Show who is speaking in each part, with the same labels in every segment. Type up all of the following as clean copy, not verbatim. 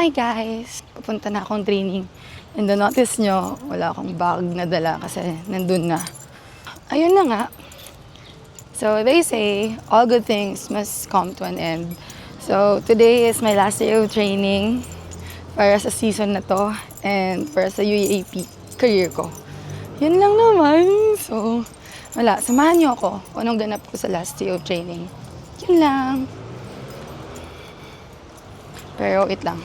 Speaker 1: Hi guys! Pupunta na akong training. And notice nyo, wala akong bag na dala kasi nandun na. Ayun na nga. So they say, all good things must come to an end. So today is my last day of training para sa season na to and para sa UAAP career ko. Yun lang naman. So, wala. Samahan nyo ako kung anong ganap ko sa last day of training. Yun lang. Pero wait lang.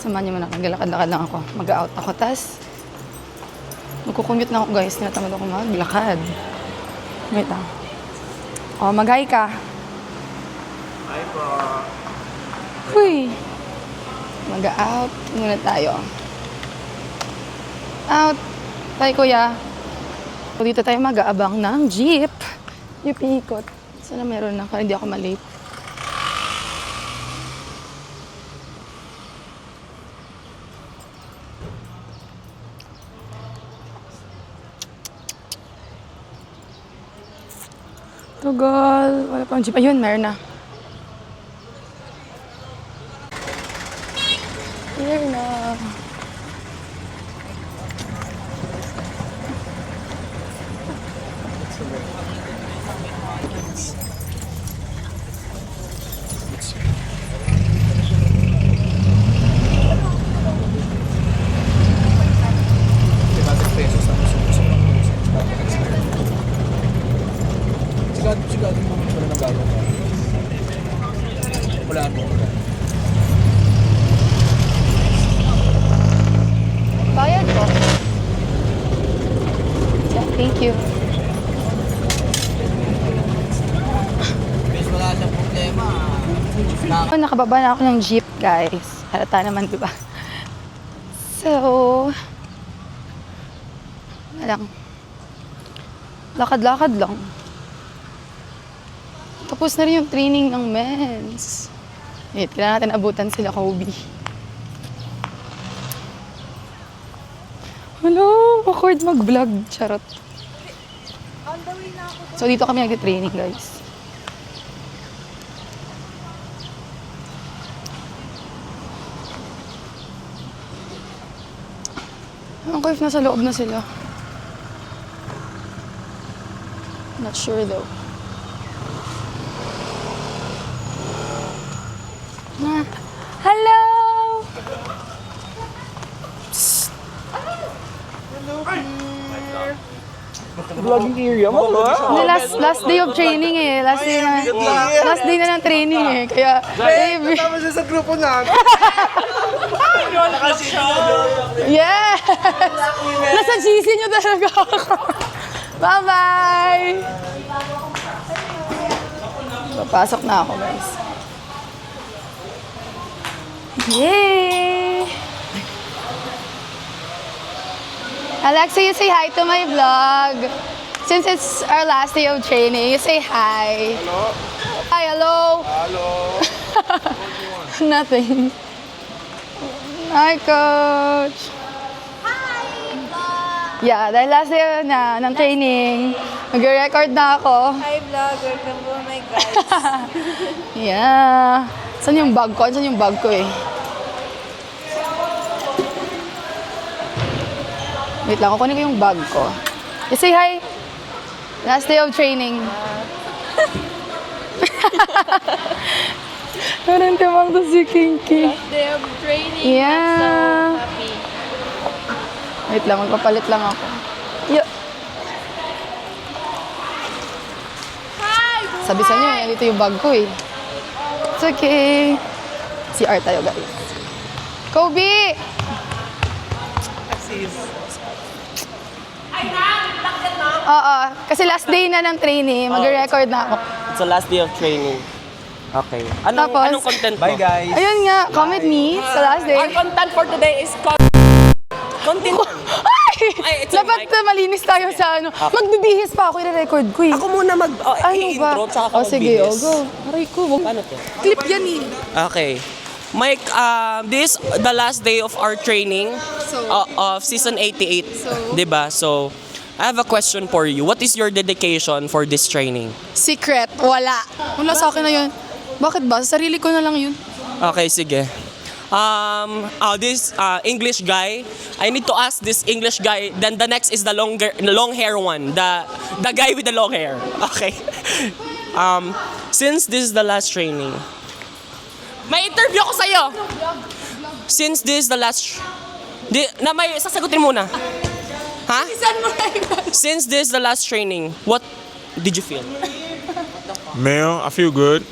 Speaker 1: Samahan nyo muna. Naglalakad-lakad lang ako. Mag-out ako. Tapos, magkukumute na ako guys. Tinatamad ako maglakad. Wait lang. O, mag-hi ka.
Speaker 2: Hi po.
Speaker 1: Uy. Mag-out muna tayo. Out. Tayo kuya. So, dito tayo mag-aabang ng jeep. Yung piikot. Sana meron na. Para hindi ako malate. Tagal. Wala pang jeep. Ayun, meron na. Here na.
Speaker 2: Sigado mo wala nang gagawin. Wala mo.
Speaker 1: Bayad ko. Yeah, thank you.
Speaker 2: Bis wala siyang problema.
Speaker 1: Nakababa na ako ng jeep, guys. Halata naman, di ba? So, wala lang. Lakad-lakad lang. Tapos na rin yung training ng men's. Wait, kailangan natin abutan sila, Kobe. Hello, awkward mag-vlog. Charot. So, dito kami nag-training, guys. Ewan ko if nasa loob na sila. Not sure though. Ah, hello!
Speaker 2: Vlogging area mo ba?
Speaker 1: Hindi, last day of training eh. Last day na ng training eh. Kaya,
Speaker 2: Tama siya sa grupo namin.
Speaker 1: yes! Nasa GC nyo talaga ako. Bye-bye! Papasok na ako, guys. Yay! Alexa, you say hi to my vlog. Since it's our last day of training, you say hi.
Speaker 2: Hello?
Speaker 1: Hi, hello.
Speaker 2: Hello?
Speaker 1: Nothing. Hi, Coach.
Speaker 3: Hi, vlog!
Speaker 1: Yeah, dahil last day na ng training, mag-record na ako.
Speaker 3: Hi, vlog! Welcome to my guys.
Speaker 1: Yeah. Saan yung bag ko? Saan yung bag ko eh? Wait lang, kukunin ko yung bag ko. You say hi. Last day of training. Parang timang to si Kinky.
Speaker 3: Last day of training.
Speaker 1: Yeah.
Speaker 3: I'm so happy.
Speaker 1: Wait lang, magpapalit lang ako. Yeah.
Speaker 3: Hi!
Speaker 1: Sabi sa inyo, dito yung bag ko eh. It's okay. CR tayo, guys. Kobe! Oo, kasi last day na ng training, mag-record na ako.
Speaker 4: It's the last day of training. Okay. Anong,
Speaker 1: Tapos-
Speaker 4: anong content mo?
Speaker 2: Bye guys.
Speaker 1: Ayun nga, come with me sa last day.
Speaker 4: Our content for today is content. Ay, it's a
Speaker 1: Dapat
Speaker 4: mic.
Speaker 1: malinis tayo sa ano. Magbibihis pa ako, i-record ko eh.
Speaker 4: Ako muna mag i-intro tsaka ako
Speaker 1: sige,
Speaker 4: magbihis.
Speaker 1: go. Aray ko,
Speaker 4: Paano to?
Speaker 1: clip yan eh.
Speaker 4: Okay. Mike, this the last day of our training of season 88.
Speaker 1: So?
Speaker 4: 'Di ba? So, I have a question for you. What is your dedication for this training?
Speaker 1: Secret, wala. Wala sa akin na yun. Bakit ba? Sa sarili ko na lang yun.
Speaker 4: Okay, sige. this English guy. I need to ask this English guy. Then the next is the long hair one. The guy with the long hair. Okay. Since this is the last training, may interview ko sa'yo. Since this is the last, may sasagutin muna. Ha? Since this is the last training, what did you feel?
Speaker 5: Man, I feel good.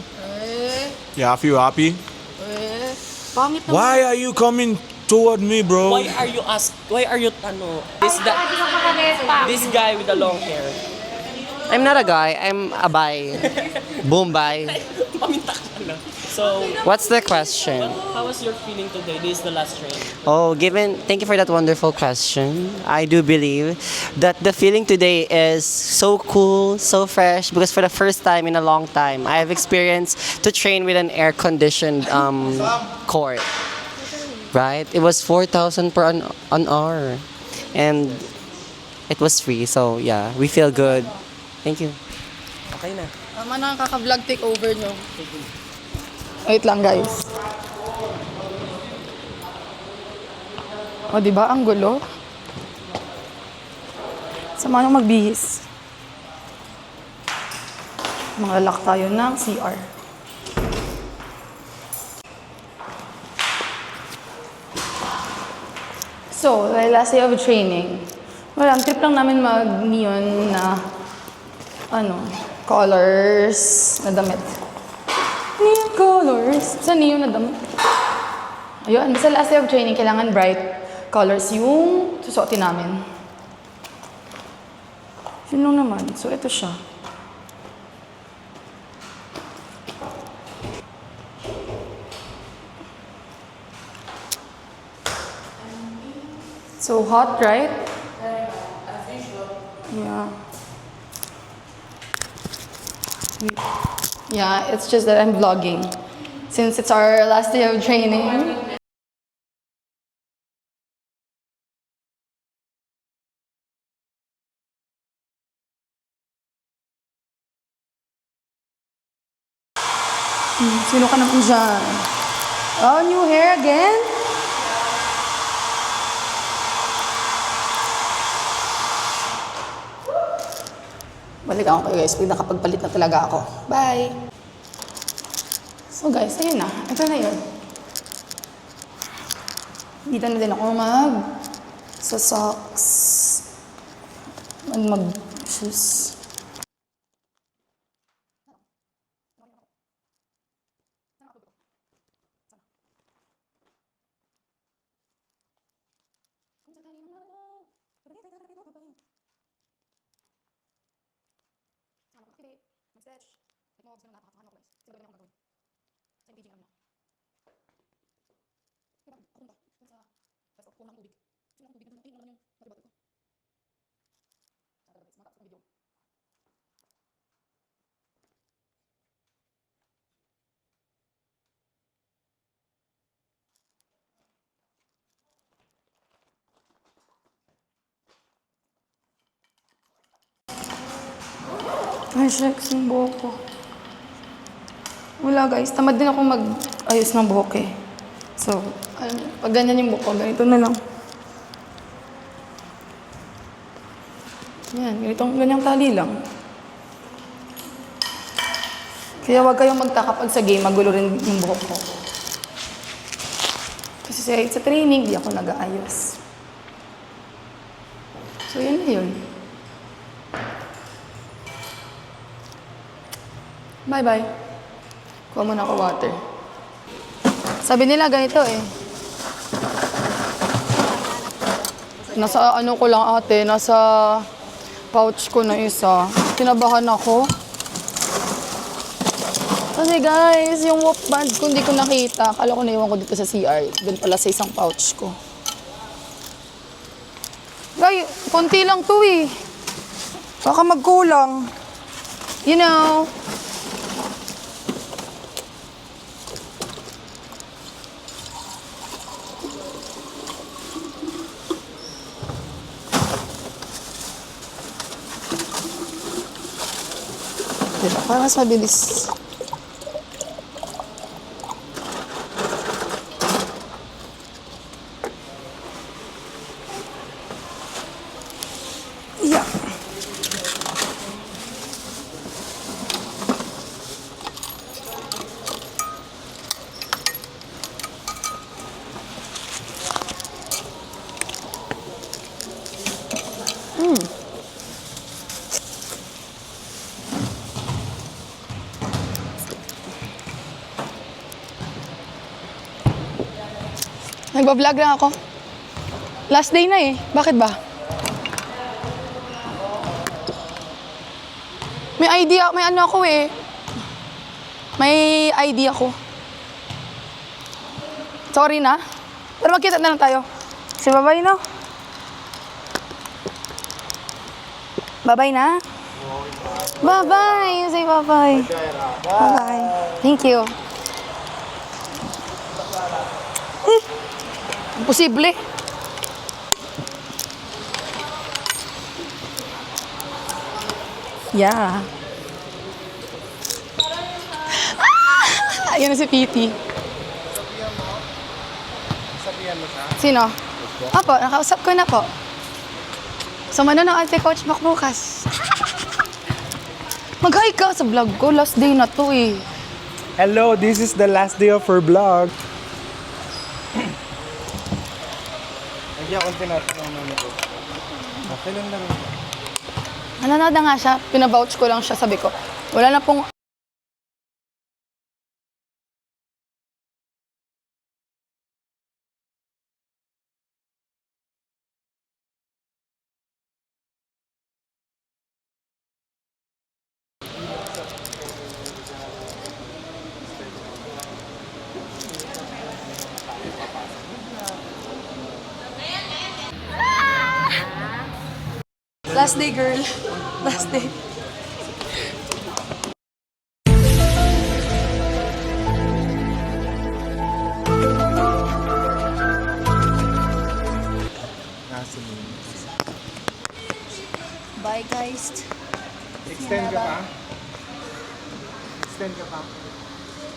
Speaker 5: Yeah, I feel happy.
Speaker 1: Pangit naman.
Speaker 5: Why are you coming toward me, bro?
Speaker 4: Why are you this guy with the long hair?
Speaker 6: I'm not a guy, I'm a bi. Boom, bi.
Speaker 4: Paminta ka na. So,
Speaker 6: What's the question?
Speaker 4: how was your feeling today? This is the last training.
Speaker 6: Thank you for that wonderful question. I do believe that the feeling today is so cool, so fresh, because for the first time in a long time, I have experienced to train with an air-conditioned court. Right? It was 4,000 per an hour. And it was free, so yeah, we feel good. Thank you.
Speaker 4: Okay na.
Speaker 1: Tama na ang kaka-vlog takeover nyo. Wait lang guys. O diba ang gulo? Sama nang magbihis. Mangalak tayo ng CR. So, the last day of training. Wala, ang trip lang namin mag-neon na colors na damit. Neon colors. Sa neon na damit. Ayun, sa last day of training, kailangan bright colors yung susuotin namin. Yun lang naman. So, ito siya. So hot, right? Yeah. Yeah, it's just that I'm vlogging. Since it's our last day of training. Sino ka naman dyan? Oh, new hair again? Balik ako kayo guys, pag nakapagpalit na talaga ako. Bye! So guys, ayun na. Ito na yun. Dito na din ako sa socks. Mag-shoes. Ay, shucks, yung buhok ko. Wala guys, tamad din ako mag-ayos ng buhok eh. So, pag ganyan yung buhok ko, ganito na lang. Yan, ganyang tali lang. Kaya wag kayong magtaka pag sa game, magulo rin yung buhok ko. Kasi sa training, di ako nag-aayos. So, yun na yun. Bye-bye. Kuha muna ako water. Sabi nila ganito eh. Nasa ano ko lang ate, nasa pouch ko na isa. Kinabahan ako. Kasi guys, yung walk band ko hindi ko nakita. Akala ko naiwan ko dito sa CR. Doon pala sa isang pouch ko. Guys, konti lang to eh. Baka magkulang. You know. Diba? Para mas mabilis. Nagbablog lang ako. Last day na eh. Bakit ba? May idea, may ano ako eh. May idea ako. Sorry na. Pero magkita na lang tayo. Si bye-bye na. Bye-bye na. Bye-bye. Say bye-bye. Bye-bye. Thank you. Imposible. Yeah. Ah! Ayan na si PT. Sino? Opo, nakausap ko na po. So, manonood si Coach Mac bukas. Mag-hi ka sa vlog ko. Last day na to eh.
Speaker 2: Hello, this is the last day of her vlog. Hindi akong tinatanong namin ito. Okay lang lang.
Speaker 1: Nanonood na nga siya. Pinavouch ko lang siya. Sabi ko, wala na pong last day, girl. Last day. Bye, guys.
Speaker 2: Extend ka pa? Extend ka pa?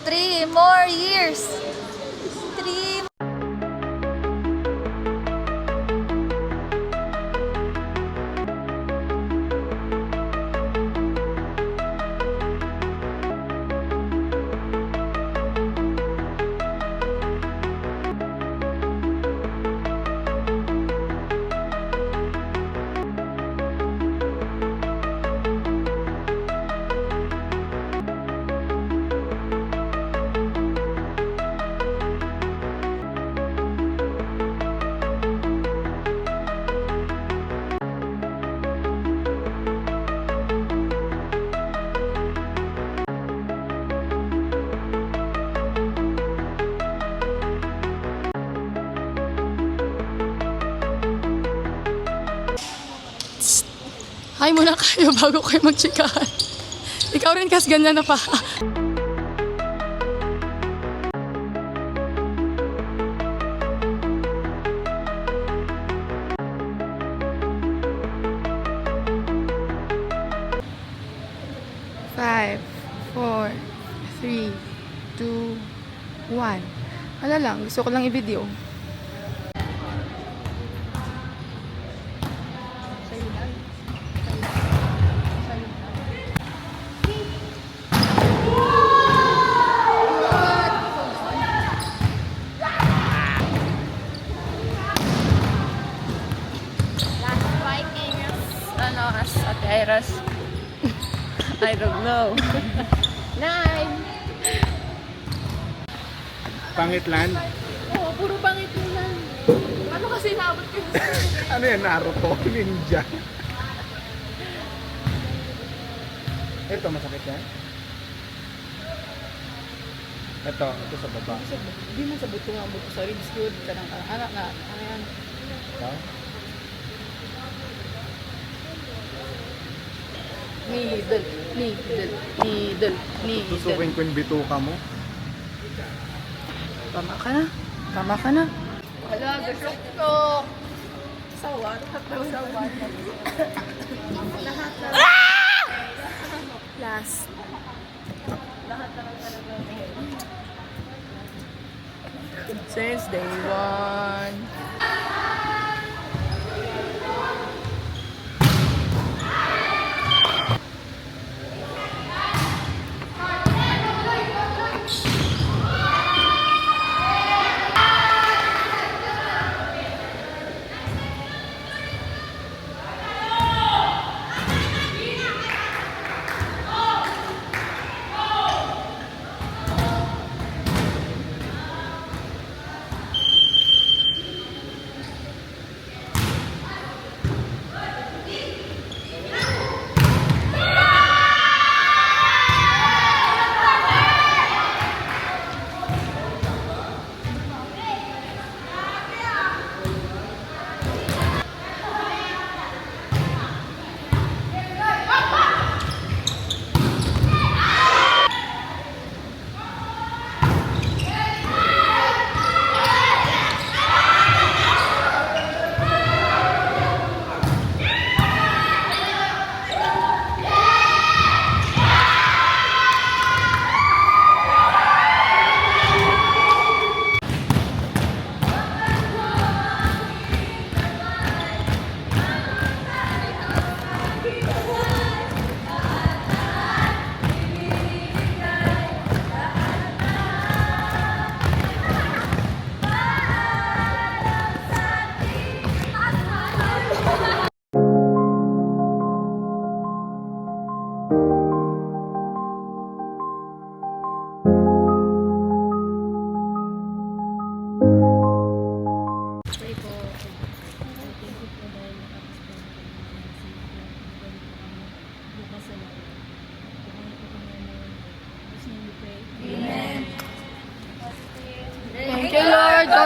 Speaker 3: 3 more years. 3
Speaker 1: Hi muna kayo bago kayo magchikahan. Ikaw rin kas ganyan na pa. Five, four, three, two, one. Wala lang, gusto ko lang i-video.
Speaker 3: Iras. I don't know. 9.
Speaker 2: Pangitland?
Speaker 3: Oo, puro pangit lang. Ano kasi naabot ko?
Speaker 2: Ano yan? Naruto? Ninja? Ito, masakit yan? Ito sa baba.
Speaker 1: Hindi man sa buto nga buto sa ribs good. Kanang anak nga. Ano yan?
Speaker 2: Ito?
Speaker 1: Needle.
Speaker 2: Susukin ko yung bituka mo.
Speaker 1: Tama ka na. Tama ka na.
Speaker 3: Wala, gasok ko. Sawan. Sawan. Lahat na. Last. Lahat na lang talaga.
Speaker 1: Since day one.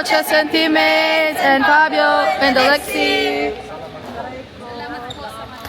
Speaker 1: Chess and teammates, and Fabio, and Alexi. Salamat po sa mga...